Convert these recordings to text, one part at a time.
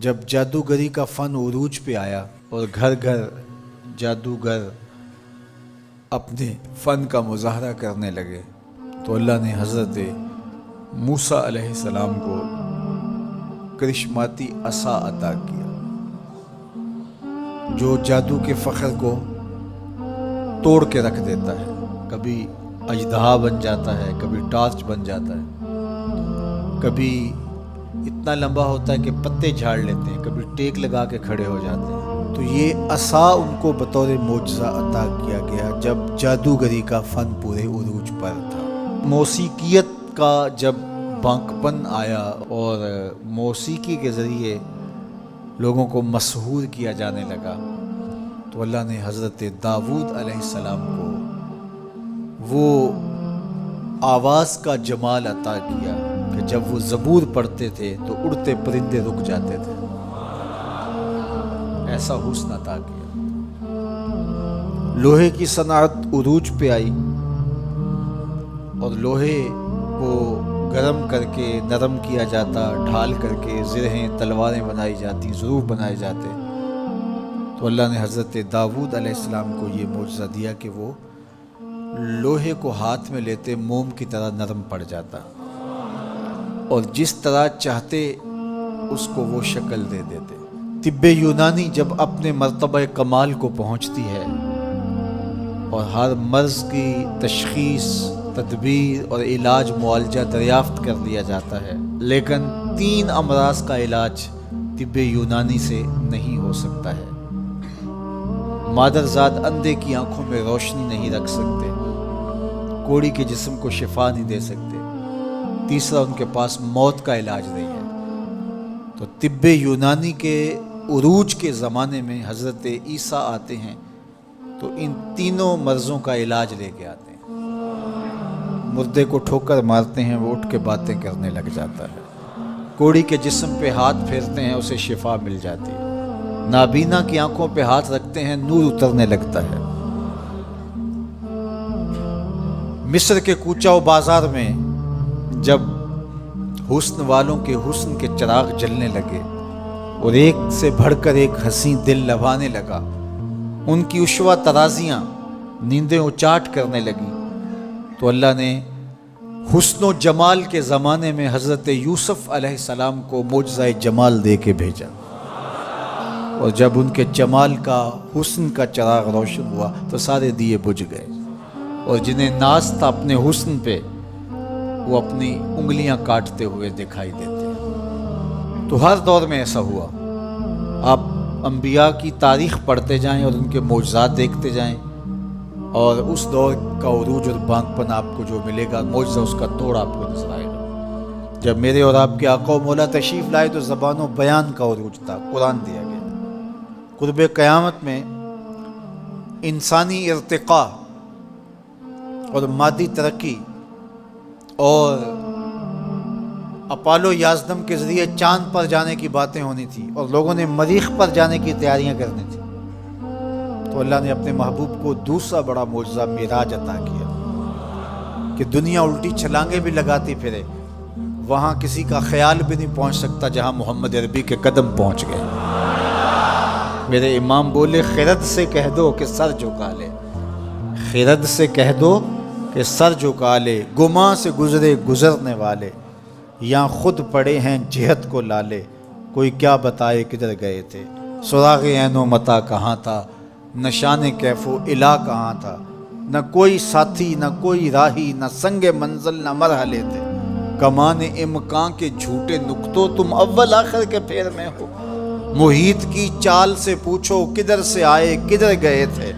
جب جادوگری کا فن عروج پہ آیا اور گھر گھر جادوگر اپنے فن کا مظاہرہ کرنے لگے تو اللہ نے حضرت موسیٰ علیہ السلام کو کرشماتی عصا عطا کیا جو جادو کے فخر کو توڑ کے رکھ دیتا ہے. کبھی اژدہا بن جاتا ہے، کبھی ٹارچ بن جاتا ہے، کبھی اتنا لمبا ہوتا ہے کہ پتے جھاڑ لیتے ہیں، کبھی ٹیک لگا کے کھڑے ہو جاتے ہیں. تو یہ عصا ان کو بطور معجزہ عطا کیا گیا جب جادوگری کا فن پورے عروج پر تھا. موسیقیت کا جب بانکپن آیا اور موسیقی کے ذریعے لوگوں کو مسحور کیا جانے لگا تو اللہ نے حضرت داؤد علیہ السلام کو وہ آواز کا جمال عطا کیا کہ جب وہ زبور پڑھتے تھے تو اڑتے پرندے رک جاتے تھے. ایسا حسن عطا کیا. لوہے کی صنعت عروج پہ آئی اور لوہے کو گرم کر کے نرم کیا جاتا، ڈھال کر کے زرہیں تلواریں بنائی جاتی، ظروف بنائے جاتے. تو اللہ نے حضرت داؤد علیہ السلام کو یہ معجزہ دیا کہ وہ لوہے کو ہاتھ میں لیتے موم کی طرح نرم پڑ جاتا اور جس طرح چاہتے اس کو وہ شکل دے دیتے. طب یونانی جب اپنے مرتبہ کمال کو پہنچتی ہے اور ہر مرض کی تشخیص، تدبیر اور علاج معالجہ دریافت کر لیا جاتا ہے، لیکن 3 امراض کا علاج طب یونانی سے نہیں ہو سکتا ہے. مادرزاد اندھے کی آنکھوں میں روشنی نہیں رکھ سکتے، کوڑی کے جسم کو شفا نہیں دے سکتے، تیسرا ان کے پاس موت کا علاج نہیں ہے. تو طب یونانی کے عروج کے زمانے میں حضرت عیسیٰ آتے ہیں تو ان تینوں مرضوں کا علاج لے کے آتے ہیں. مردے کو ٹھوکر مارتے ہیں، وہ اٹھ کے باتیں کرنے لگ جاتا ہے. کوڑی کے جسم پہ ہاتھ پھیرتے ہیں، اسے شفا مل جاتی ہے. نابینا کی آنکھوں پہ ہاتھ رکھتے ہیں، نور اترنے لگتا ہے. مصر کے کوچہ و بازار میں جب حسن والوں کے حسن کے چراغ جلنے لگے اور ایک سے بڑھ کر ایک حسین دل لبھانے لگا، ان کی عشوہ ترازیاں نیندیں اچاٹ کرنے لگی تو اللہ نے حسن و جمال کے زمانے میں حضرت یوسف علیہ السلام کو معجزہ جمال دے کے بھیجا. اور جب ان کے جمال کا، حسن کا چراغ روشن ہوا تو سارے دیے بجھ گئے، اور جنہیں ناز تھا اپنے حسن پہ وہ اپنی انگلیاں کاٹتے ہوئے دکھائی دیتے. تو ہر دور میں ایسا ہوا. آپ انبیاء کی تاریخ پڑھتے جائیں اور ان کے معجزات دیکھتے جائیں اور اس دور کا عروج اور بانکپن آپ کو جو ملے گا، معجزہ اس کا توڑ آپ کو نظر آئے گا. جب میرے اور آپ کے آقا و مولا تشریف لائے تو زبان و بیان کا عروج تھا، قرآن دیا گیا. قرب قیامت میں انسانی ارتقاء اور مادی ترقی اور اپالو یازدم کے ذریعے چاند پر جانے کی باتیں ہونی تھی اور لوگوں نے مریخ پر جانے کی تیاریاں کرنی تھی. تو اللہ نے اپنے محبوب کو دوسرا بڑا معجزہ معراج عطا کیا کہ دنیا الٹی چھلانگیں بھی لگاتی پھرے، وہاں کسی کا خیال بھی نہیں پہنچ سکتا جہاں محمد عربی کے قدم پہنچ گئے. میرے امام بولے، خرد سے کہہ دو کہ سر جھکا لے، خرد سے کہہ دو کہ سر جھکا لے، گماں سے گزرے گزرنے والے، یہاں خود پڑے ہیں جہت کو لالے، کوئی کیا بتائے کدھر گئے تھے، سراغ عین و متا کہاں تھا، نشان کیف و الا کہاں تھا، نہ کوئی ساتھی نہ کوئی راہی، نہ سنگ منزل نہ مرحلے تھے، کمان امکان کے جھوٹے نقطوں تم اول آخر کے پھیر میں ہو، محیط کی چال سے پوچھو کدھر سے آئے کدھر گئے تھے،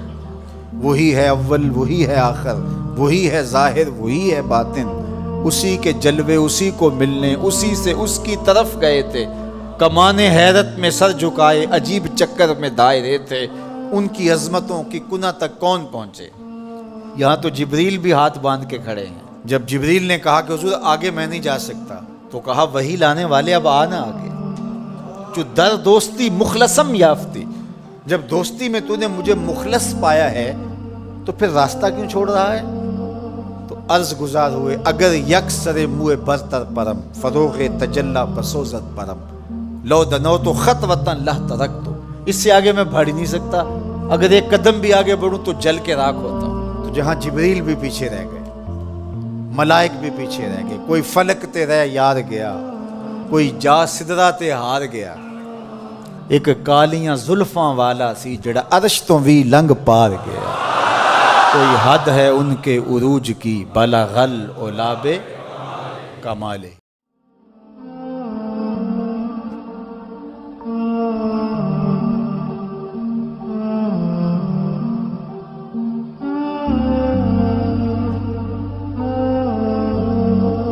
وہی ہے اول وہی ہے آخر، وہی ہے ظاہر وہی ہے باطن، اسی کے جلوے اسی کو ملنے اسی سے اس کی طرف گئے تھے، کمان حیرت میں سر جھکائے عجیب چکر میں دائرے تھے، ان کی عظمتوں کی کنہ تک کون پہنچے. یہاں تو جبریل بھی ہاتھ باندھ کے کھڑے ہیں. جب جبریل نے کہا کہ حضور آگے میں نہیں جا سکتا تو کہا وہی لانے والے اب آنا آگے، جو در دوستی مخلصم یافتی، جب دوستی میں تو نے مجھے مخلص پایا ہے تو پھر راستہ کیوں چھوڑ رہا ہے. تو عرض گزار ہوئے اگر یک سر موئے برتر پرم، فروغ تجلی بسوزت پرم، لو دنو تو خط وطن لہ ترک تو، اس سے آگے میں بڑھ ہی نہیں سکتا، اگر ایک قدم بھی آگے بڑھوں تو جل کے راکھ ہوتا ہوں۔ تو جہاں جبریل بھی پیچھے رہ گئے، ملائک بھی پیچھے رہ گئے، کوئی فلک تے رہ یار گیا، کوئی جا سدرہ تے ہار گیا، ایک کالیاں زلفاں والا سی جڑا عرش تو بھی لنگ پار گیا، کوئی حد ہے ان کے عروج کی بلغ العلا بے کمالے۔